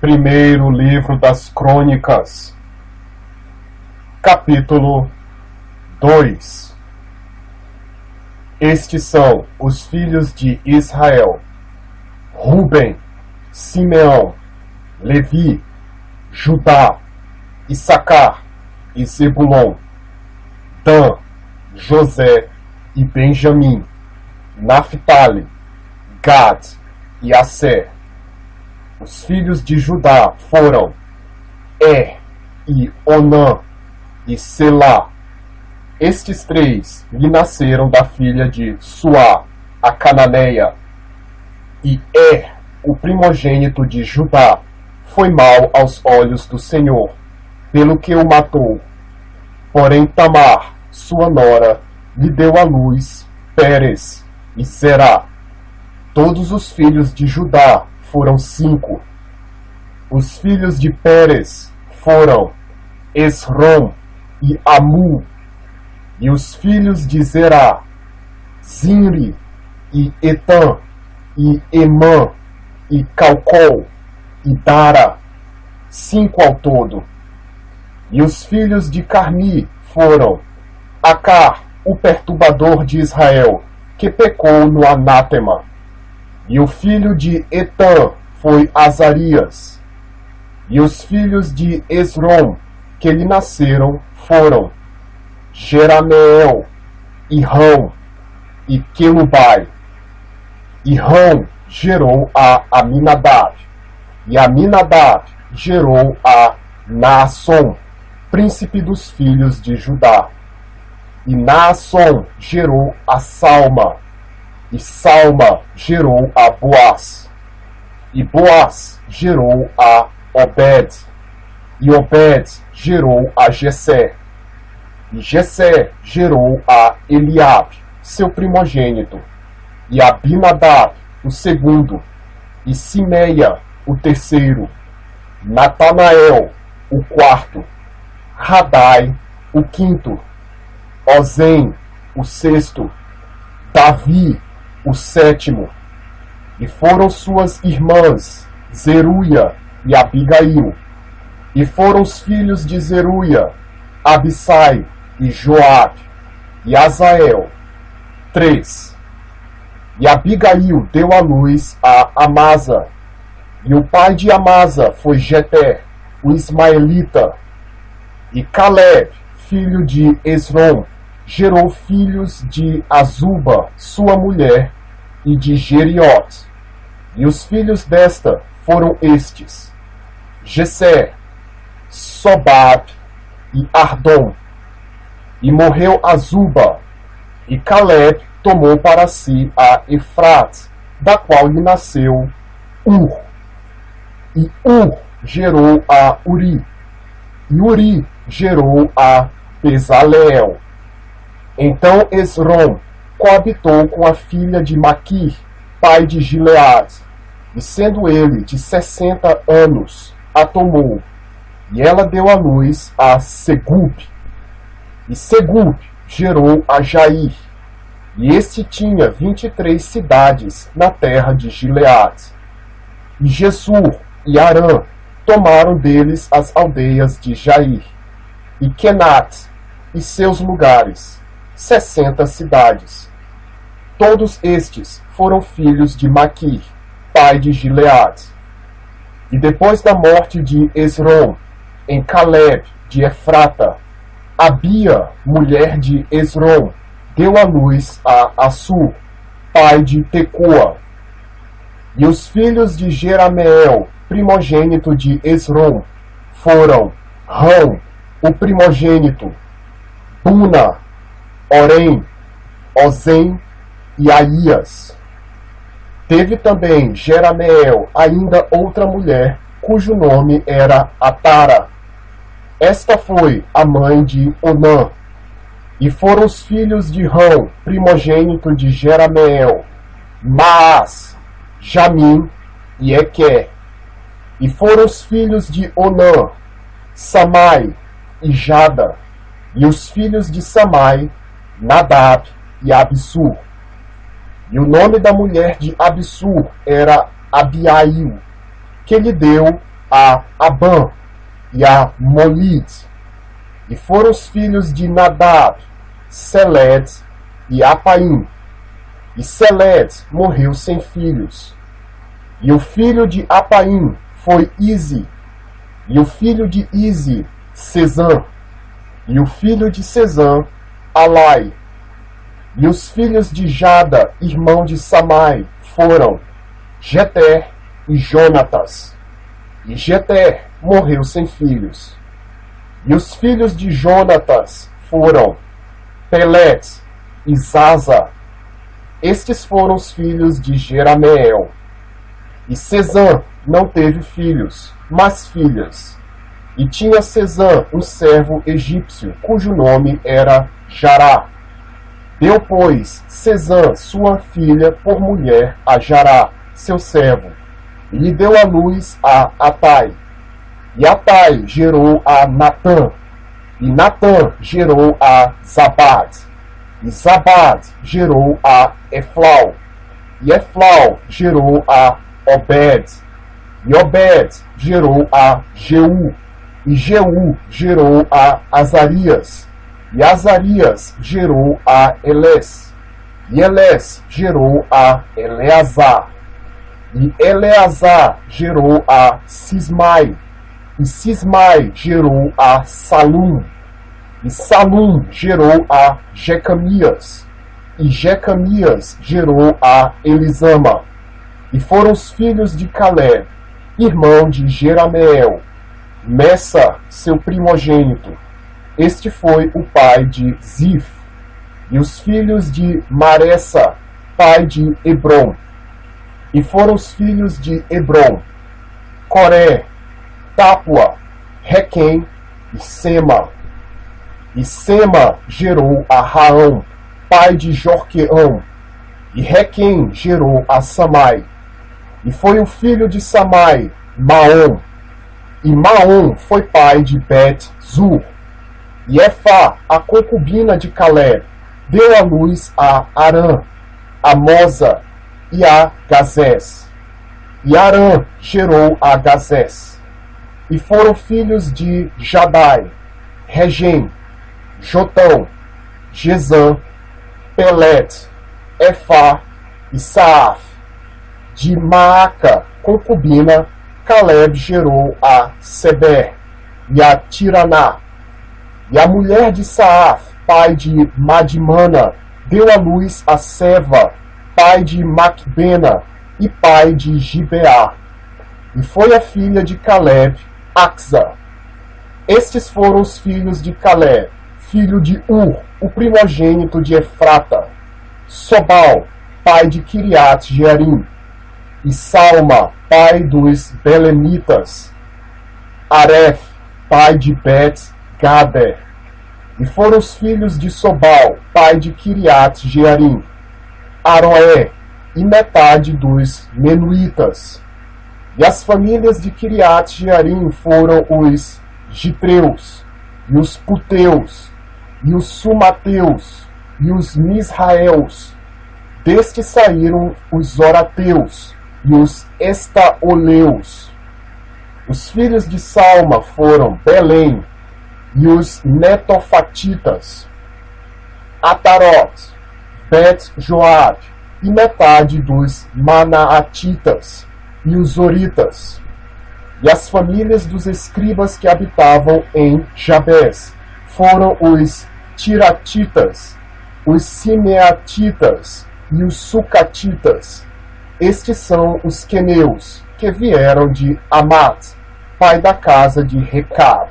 Primeiro livro das Crônicas, capítulo 2. Estes são os filhos de Israel: Ruben, Simeão, Levi, Judá, Issacar e Zebulon, Dan, José e Benjamim, Naphtali, Gad e Asser. Os filhos de Judá foram e Onã e Selá. Estes três lhe nasceram da filha de Suá, a cananeia. E o primogênito de Judá, foi mau aos olhos do Senhor, pelo que o matou. Porém Tamar, sua nora, lhe deu à luz Pérez e Zerá. Todos os filhos de Judá foram 5. Os filhos de Pérez foram Esrom e Amu. E os filhos de Zerá, Zinri e Etan e Emã e Calcol e Dara, 5 ao todo. E os filhos de Carmi foram Acar, o perturbador de Israel, que pecou no anátema. E o filho de Etan foi Azarias. E os filhos de Esrom, que lhe nasceram, foram Jerameel, e Rão, e Quelubai. E Rão gerou a Aminadab. E Aminadab gerou a Naasson, príncipe dos filhos de Judá. E Naasson gerou a Salma. E Salma gerou a Boaz. E Boaz gerou a Obed. E Obed gerou a Jessé. E Jessé gerou a Eliabe, seu primogênito. E Abinadab, o segundo. E Simeia, o terceiro. Natanael, o quarto. Radai, o quinto. Ozem, o sexto. Davi, o sétimo. E foram suas irmãs Zeruia e Abigail. E foram os filhos de Zeruia, Abissai e Joabe e Azael, 3. E Abigail deu à luz a Amasa. E o pai de Amasa foi Jeter, o ismaelita. E Caleb, filho de Esrom, gerou filhos de Azuba, sua mulher, e de Jeriote. E os filhos desta foram estes: Gesser, Sobab e Ardom. E morreu Azuba, e Caleb tomou para si a Efrate, da qual lhe nasceu Ur. E Ur gerou a Uri, e Uri gerou a Bezaleel. Então Esrom coabitou com a filha de Maquir, pai de Gileade, e sendo ele de 60 anos, a tomou, e ela deu à luz a Segub. E Segub gerou a Jair, e este tinha 23 cidades na terra de Gileade. E Jesur e Arã tomaram deles as aldeias de Jair, e Kenat e seus lugares, 60 cidades. Todos estes foram filhos de Maquir, pai de Gileade. E depois da morte de Esrom, em Caleb de Efrata, Abia, mulher de Esrom, deu à luz a Assur, pai de Tecoa. E os filhos de Jerameel, primogênito de Esrom, foram Rão, o primogênito, Buna, Orem, Ozem e Aías. Teve também Jerameel ainda outra mulher, cujo nome era Atara. Esta foi a mãe de Onã. E foram os filhos de Rão, primogênito de Jerameel, Maás, Jamim e Equer. E foram os filhos de Onã, Samai e Jada. E os filhos de Samai, Nadab e Abissur. E o nome da mulher de Abissur era Abiail, que lhe deu a Abã e a Molid. E foram os filhos de Nadab, Seled e Apaim. E Seled morreu sem filhos. E o filho de Apaim foi Ize. E o filho de Ize, Sezã. E o filho de Sezã, Alai. E os filhos de Jada, irmão de Samai, foram Jeter e Jonatas. E Jeter morreu sem filhos. E os filhos de Jonatas foram Pelet e Zaza. Estes foram os filhos de Jerameel. E Sezã não teve filhos, mas filhas. E tinha Sezã um servo egípcio, cujo nome era Jará. Deu, pois, Sezã sua filha por mulher a Jará, seu servo, e lhe deu à luz a Atai. E Atai gerou a Natã, e Natã gerou a Zabad, e Zabad gerou a Eflau, e Eflau gerou a Obed, e Obed gerou a Jeú, e Jeú gerou a Azarias, e Azarias gerou a Elés, e Elés gerou a Eleazar, e Eleazar gerou a Sismai, e Sismai gerou a Salum, e Salum gerou a Jecamias, e Jecamias gerou a Elisama. E foram os filhos de Caleb, irmão de Jerameel, Messa, seu primogênito. Este foi o pai de Zif. E os filhos de Maressa, pai de Hebron. E foram os filhos de Hebron, Coré, Tápua, Requem e Sema. E Sema gerou a Raão, pai de Jorqueão. E Requem gerou a Samai. E foi o filho de Samai, Maom. E Maom foi pai de Bet-Zur. E Efá, a concubina de Caleb, deu à luz a Arã, a Moza e a Gazés. E Arã gerou a Gazés. E foram filhos de Jadai, Regem, Jotão, Gezã, Pelet, Efá e Saaf. De Maaca, concubina, Caleb gerou a Seber e a Tiraná. E a mulher de Saaf, pai de Madimana, deu à luz a Seva, pai de Macbena e pai de Gibeá. E foi a filha de Caleb, Axa. Estes foram os filhos de Caleb, filho de Ur, o primogênito de Efrata. Sobal, pai de Kiriat Jearim. E Salma, pai dos Belemitas. Aref, pai de Bet-Gader. E foram os filhos de Sobal, pai de Kiriat Jearim. Aroé, e metade dos Menuitas. E as famílias de Kiriat Jearim foram os Gitreus, e os Puteus, e os Sumateus, e os Misraeus. Destes saíram os Zorateus, e os Estaoleus. Os filhos de Salma foram Belém, e os Netofatitas, Atarot, Bet-Joab, e metade dos Manaatitas, e os Zoritas. E as famílias dos escribas que habitavam em Jabés foram os Tiratitas, os Simeatitas e os Sucatitas. Estes são os queneus, que vieram de Amat, pai da casa de Recab.